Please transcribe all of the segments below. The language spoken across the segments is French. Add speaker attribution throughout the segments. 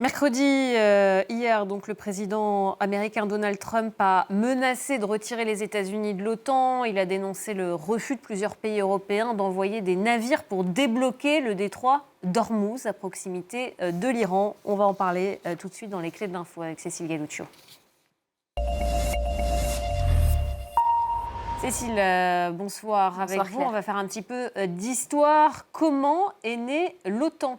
Speaker 1: Mercredi, hier, donc, le président américain Donald Trump a menacé de retirer les États-Unis de l'OTAN. Il a dénoncé le refus de plusieurs pays européens d'envoyer des navires pour débloquer le détroit d'Ormuz à proximité de l'Iran. On va en parler tout de suite dans les clés de l'info avec Cécile Galluccio. Cécile, bonsoir. Avec vous, on va faire un petit peu d'histoire. Comment est née l'OTAN ?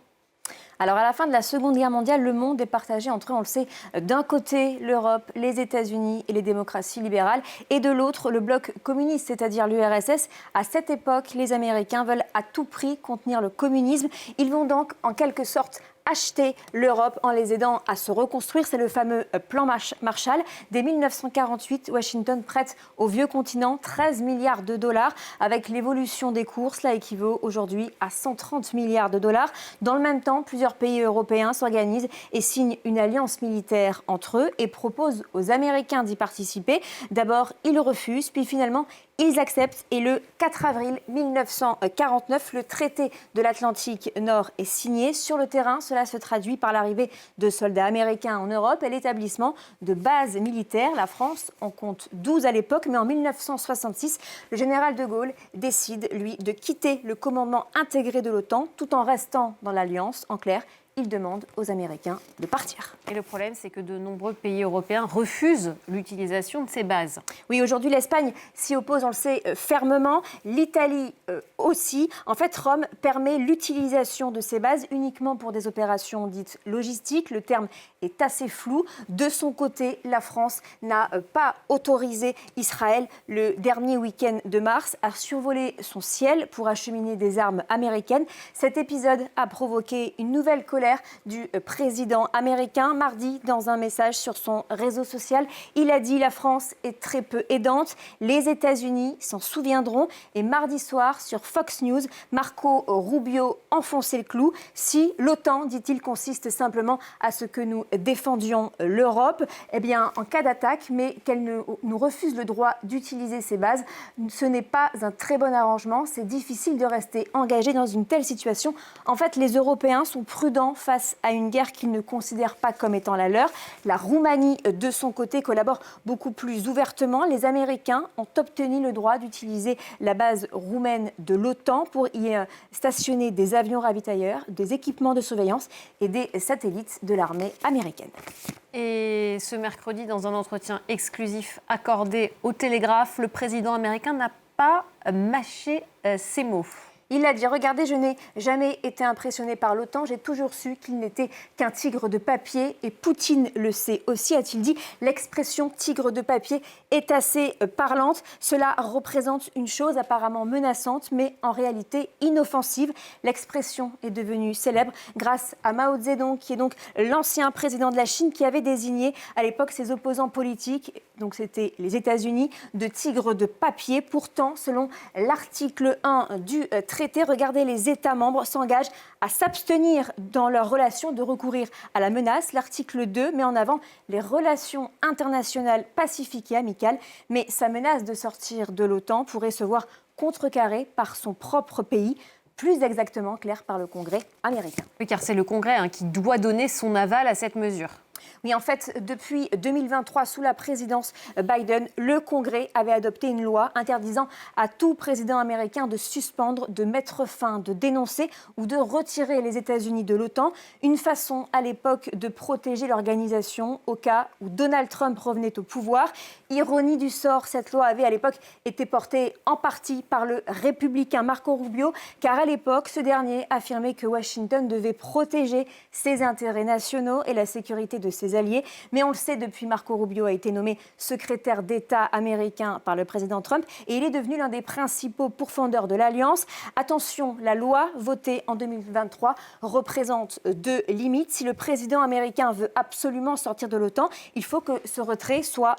Speaker 2: Alors, à la fin de la Seconde Guerre mondiale, le monde est partagé entre, on le sait, d'un côté l'Europe, les États-Unis et les démocraties libérales, et de l'autre le bloc communiste, c'est-à-dire l'URSS. À cette époque, les Américains veulent à tout prix contenir le communisme. Ils vont donc, en quelque sorte, acheter l'Europe en les aidant à se reconstruire. C'est le fameux plan Marshall. Dès 1948, Washington prête au vieux continent 13 milliards de dollars. Avec l'évolution des cours, cela équivaut aujourd'hui à 130 milliards de dollars. Dans le même temps, plusieurs pays européens s'organisent et signent une alliance militaire entre eux et proposent aux Américains d'y participer. D'abord, ils refusent, puis finalement, ils acceptent et le 4 avril 1949, le traité de l'Atlantique Nord est signé. Sur le terrain, cela se traduit par l'arrivée de soldats américains en Europe et l'établissement de bases militaires. La France en compte 12 à l'époque, mais en 1966, le général de Gaulle décide, lui, de quitter le commandement intégré de l'OTAN tout en restant dans l'Alliance. En clair, il demande aux Américains de partir.
Speaker 1: Et le problème, c'est que de nombreux pays européens refusent l'utilisation de ces bases.
Speaker 2: Oui, aujourd'hui, l'Espagne s'y oppose, on le sait, fermement. L'Italie aussi. En fait, Rome permet l'utilisation de ces bases uniquement pour des opérations dites logistiques. Le terme est assez flou. De son côté, la France n'a pas autorisé Israël le dernier week-end de mars à survoler son ciel pour acheminer des armes américaines. Cet épisode a provoqué une nouvelle colère du président américain. Mardi, dans un message sur son réseau social, il a dit « La France est très peu aidante, les États-Unis s'en souviendront ». Et mardi soir, sur Fox News, Marco Rubio enfonçait le clou. Si l'OTAN, dit-il, consiste simplement à ce que nous défendions l'Europe, eh bien, en cas d'attaque, mais qu'elle nous refuse le droit d'utiliser ces bases, ce n'est pas un très bon arrangement. C'est difficile de rester engagé dans une telle situation. En fait, les Européens sont prudents face à une guerre qu'ils ne considèrent pas comme étant la leur. La Roumanie, de son côté, collabore beaucoup plus ouvertement. Les Américains ont obtenu le droit d'utiliser la base roumaine de l'OTAN pour y stationner des avions ravitailleurs, des équipements de surveillance et des satellites de l'armée américaine.
Speaker 1: Et ce mercredi, dans un entretien exclusif accordé au Télégraphe, le président américain n'a pas mâché ses mots.
Speaker 2: Il a dit « Regardez, je n'ai jamais été impressionné par l'OTAN. J'ai toujours su qu'il n'était qu'un tigre de papier. Et Poutine le sait aussi, a-t-il dit. L'expression tigre de papier est assez parlante. Cela représente une chose apparemment menaçante, mais en réalité inoffensive. L'expression est devenue célèbre grâce à Mao Zedong, qui est donc l'ancien président de la Chine, qui avait désigné à l'époque ses opposants politiques, donc c'était les États-Unis, de tigres de papier. Pourtant, selon l'article 1 du traité, regardez, les États membres s'engagent à s'abstenir dans leurs relations de recourir à la menace. L'article 2 met en avant les relations internationales pacifiques et amicales, mais sa menace de sortir de l'OTAN pourrait se voir contrecarrée par son propre pays, plus exactement, Claire, par le Congrès américain.
Speaker 1: Oui, car c'est le Congrès qui doit donner son aval à cette mesure.
Speaker 2: Oui, en fait, depuis 2023, sous la présidence Biden, le Congrès avait adopté une loi interdisant à tout président américain de suspendre, de mettre fin, de dénoncer ou de retirer les États-Unis de l'OTAN. Une façon, à l'époque, de protéger l'organisation au cas où Donald Trump revenait au pouvoir. Ironie du sort, cette loi avait à l'époque été portée en partie par le républicain Marco Rubio, car à l'époque, ce dernier affirmait que Washington devait protéger ses intérêts nationaux et la sécurité de ses alliés. Mais on le sait, depuis, Marco Rubio a été nommé secrétaire d'État américain par le président Trump et il est devenu l'un des principaux pourfendeurs de l'Alliance. Attention, la loi votée en 2023 représente deux limites. Si le président américain veut absolument sortir de l'OTAN, il faut que ce retrait soit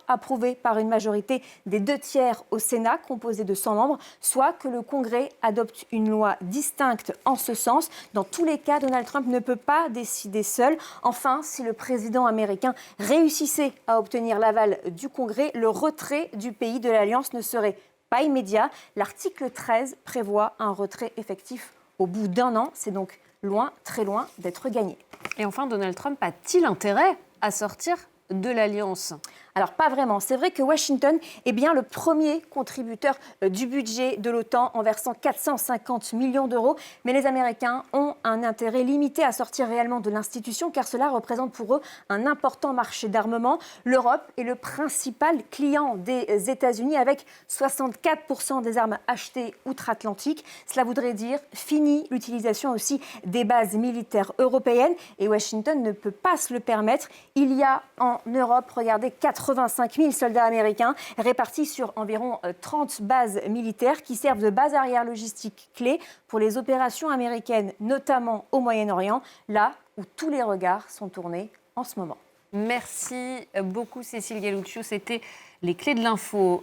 Speaker 2: approuvé par une majorité des 2/3 au Sénat, composé de 100 membres, soit que le Congrès adopte une loi distincte en ce sens. Dans tous les cas, Donald Trump ne peut pas décider seul. Enfin, si le président américain réussissait à obtenir l'aval du Congrès, le retrait du pays de l'Alliance ne serait pas immédiat. L'article 13 prévoit un retrait effectif au bout d'1 an. C'est donc loin, très loin d'être gagné.
Speaker 1: Et enfin, Donald Trump a-t-il intérêt à sortir de l'Alliance ?
Speaker 2: Alors, pas vraiment. C'est vrai que Washington est bien le premier contributeur du budget de l'OTAN en versant 450 millions d'euros. Mais les Américains ont un intérêt limité à sortir réellement de l'institution car cela représente pour eux un important marché d'armement. L'Europe est le principal client des États-Unis avec 64% des armes achetées outre-Atlantique. Cela voudrait dire fini l'utilisation aussi des bases militaires européennes. Et Washington ne peut pas se le permettre. Il y a en Europe, regardez, 85 000 soldats américains répartis sur environ 30 bases militaires qui servent de base arrière logistique clé pour les opérations américaines, notamment au Moyen-Orient, là où tous les regards sont tournés en ce moment.
Speaker 1: Merci beaucoup Cécile Galluccio, c'était les clés de l'info.